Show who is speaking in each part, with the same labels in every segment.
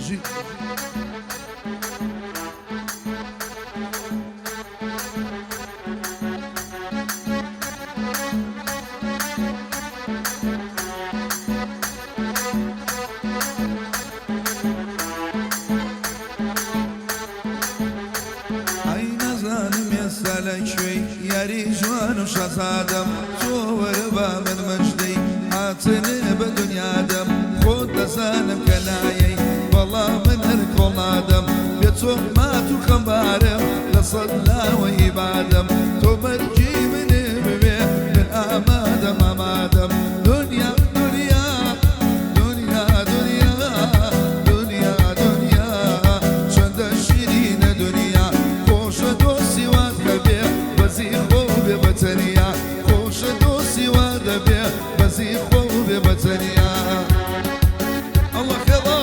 Speaker 1: بجي
Speaker 2: شوي ياري جوان وشزادم صور بامن مجدي هاتني بدنيا دم خود لسانم كنايي والله من الكل آدم بيتوم ماتو خبارم لصلا ويبادم تو مرجي من ببي من آمادم آمادم دنيا دنيا دنيا دنيا دنيا دنيا شند الشيرين دنيا خوش دوسي واتكبي بزي خوبي بتنيا خوش دوسي واتكبي بزي خوبي بتنيا الله خيرا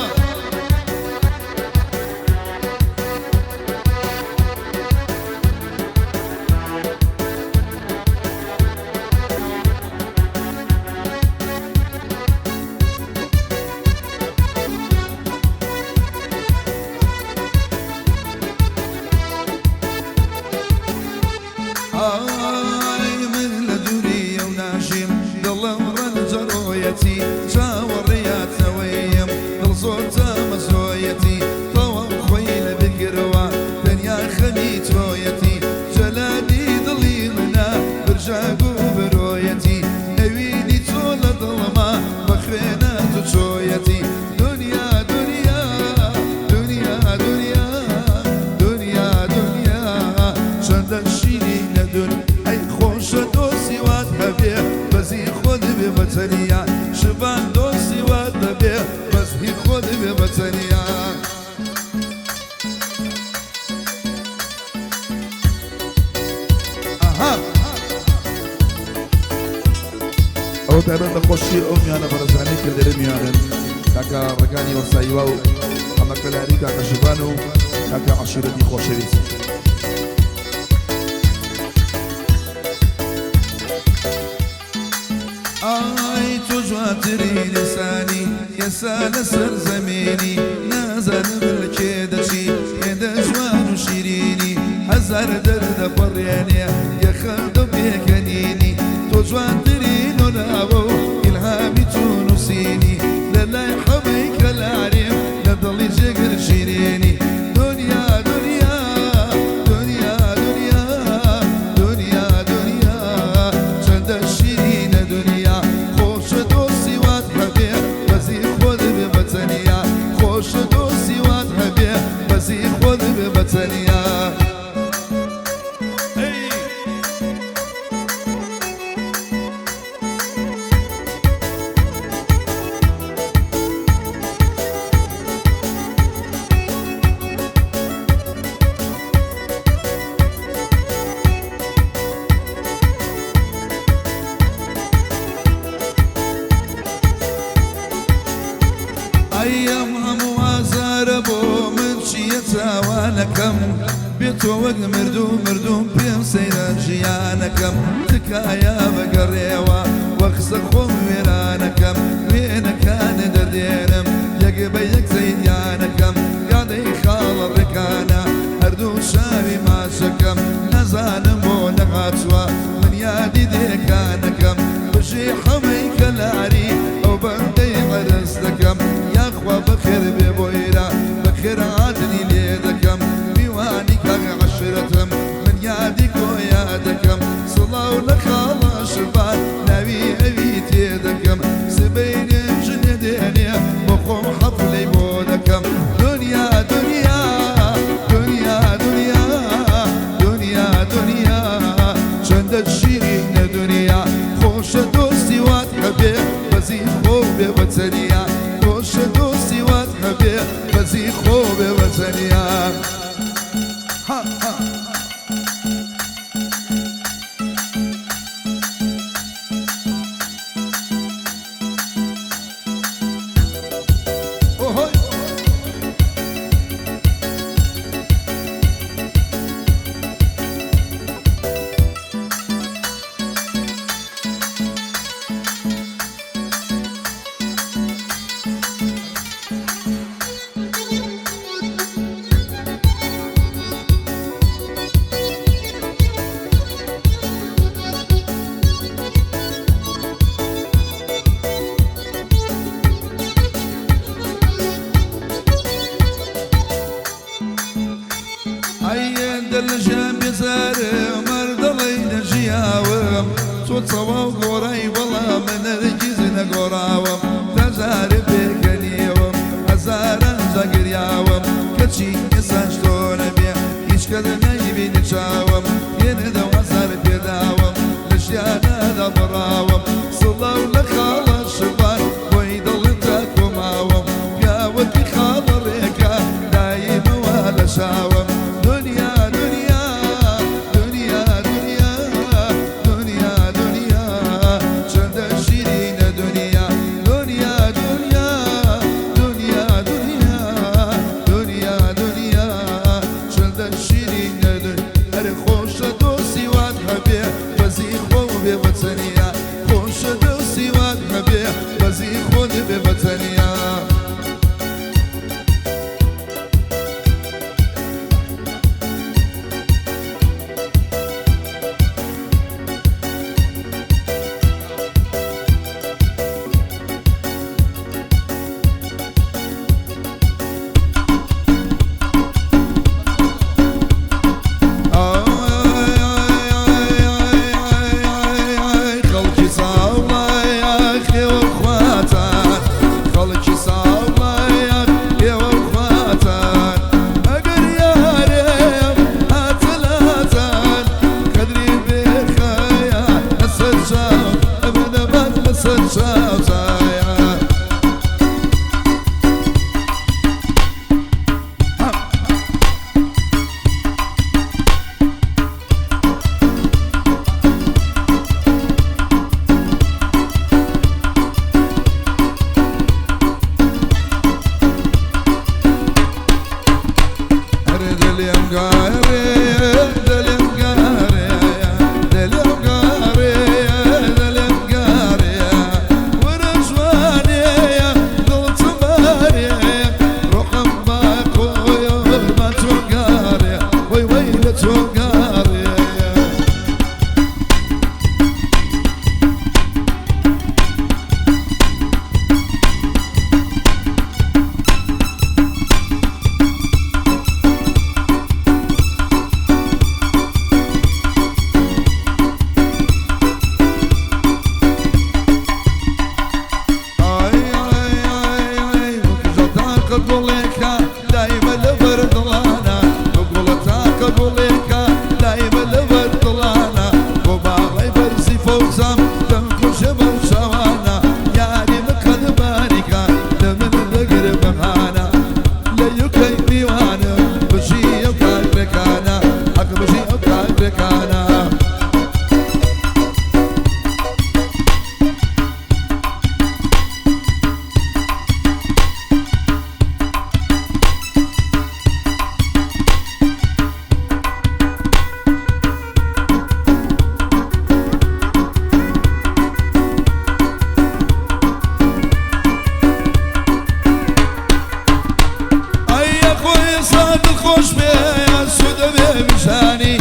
Speaker 2: من لدوري وناجم ضل مرن جرويتي شاوريات نويم ضل صوت مسويتي طوام خويل بالقروة دنيا خميت رويتي جلالي ضليلنا برجاقو برويتي نويني تول ظلمة بخينا تشويتي دنيا دنيا دنيا دنيا دنيا دنيا شد الشيرين أي خوش دوسي واتحبيه بزي خود ببتنيا شبان دوسي واتحبيه بزي خود ببتنيا أها
Speaker 1: أو ترى نخشي أمي أنا برزاني كل رميان كاكا ركاني وسايواو أما كلاري كاكا شبانو كاكا عشيرتي خوشريس
Speaker 2: آي تجواتري لساني يسال سر زميني نازل بالكيدشي يد جوان وشيريني هزار درد برياني يا خلد بيكنيني تجواتري نلابو إلهامي تونسيني للا يحبيك العريم لضلي جقر شيريني دنيا دنيا دنيا دنيا دنيا دنيا شد الشيرين دنيا خوش دوسي واتحبي بزي خود ببتنيا خوش دوسي واتحبي بزي خود ببتنيا أيامها موازار بو من شيتا ولكم بيتو وق مردوم بيم سيران جيانكم تكايا بقريوا وخسخهم ويرانكم وين كان دردينم يقبيك زيديانكم قاضي خال الركانة هردو شاوي ما شكم نزالم بو نغاتوا من يادي ديكانكم بشي حميك العري أو بندي عرستكم يا أخوة بخير ببويرة بخير عادني ليدكم بيواني كاق عشرتهم من يادك ويادكم صلاة لك الله شفاء نبي أبي تيدكم سبين جنديني بقوم حفلي بودكم دنيا دنيا دنيا دنيا دنيا دنيا شند الشيرين دنيا خوش دوستي واتحبي بزي خوبي وتنيا خوش دوستي واتحبي بزي خوبي وتنيا ها ها سوتەوە و گۆڕای بەڵام من هەرگیز نەگۆڕاوم تەجارە پێکەنیوم هەزاران جاگریاوم کەچی ئێساش تۆ نەبێ هیچ کەس نەیبینی چاوم یێنە وەزار پێداوم لە ژیانەدا بڕاوم سڵاو لە خاڵە شوان بۆی دڵم تا کۆماوم پیاوەتی خاڵە ڕێکە دایمەوە لە شاوم دنیا دنیا دنیا دنیا دنیا دنیا چەندە شیرینە دنیا دنیا دنیا دنیا دنیا دنیا دنیا چەندە شیرینە دنیا هەر خۆشە دۆستی وات هەبێ بەزی خۆ بێ بەتەنیا خۆشە دۆستی وات هەبێ بەزی خۆ بێ بەتەنیا خۆش بێ سوودە بێ میشانی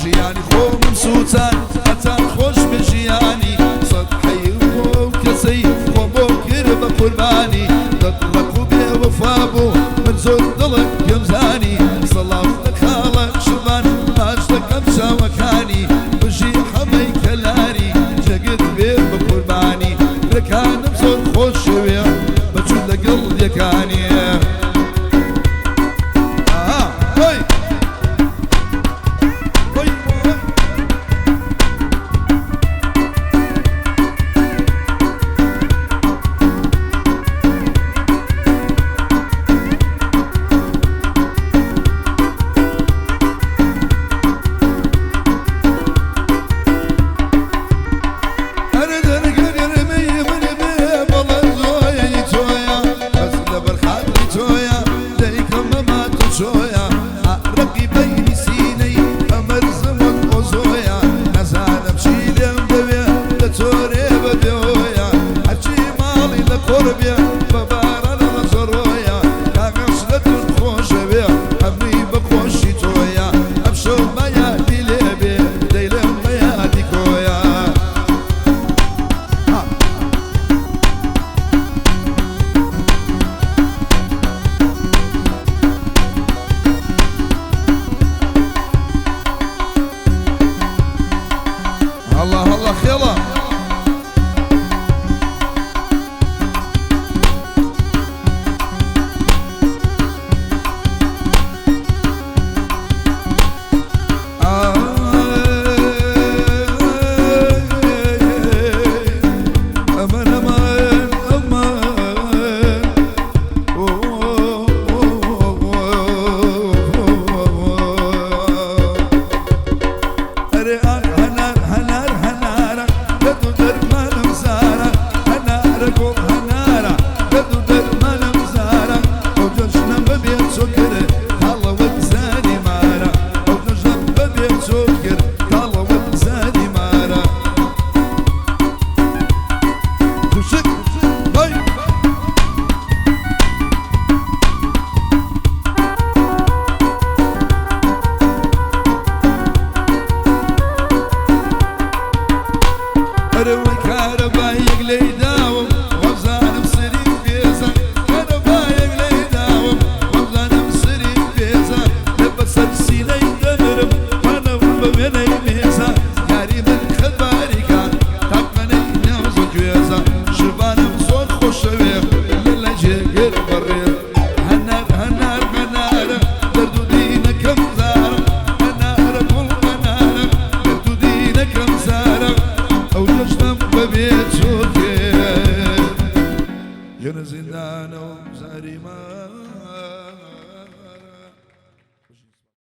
Speaker 2: ژیانی خۆم سووتان هەتا خۆش بێ ژیانی سەد حەیڵ بۆ کەسەی خۆم بۆ کرد بە قوربانی دەدڵەق و بێ وەفا بوو من زۆر دڵم پێمزانی سەڵاو لە خاڵە شوان باش دەکەم چاوەکانی بژی هەمەی کەلاری جەگت بێ بە قوربانی ڕێکانم زۆر خۆش شەوێ بەچوو لەگەڵ یەکانی أري هنار هنار هنارة دردو درمان مزارة هنارة قول هنارة دردو درمان مزارة وجوشنا ببيت سكر طالة وتزاني مارة وجوشنا ببيت سكر طالة وتزاني مارة تشك هاي أروي كهربايق لي داوم وزان بسري بيزا كهربايق لي داوم وزان بسري بيزا لبس السيني دنرم وانا وبمني ميزا ياري من خباري كان تقني نوز جويزا شبان بصوت خوشويق للا جيقر برير هنار هنار هنار دردو دينك مزارة هنار كل هنار دردو دينك مزارة أو نجنم ببيت سوكي يا زندان وزاري ما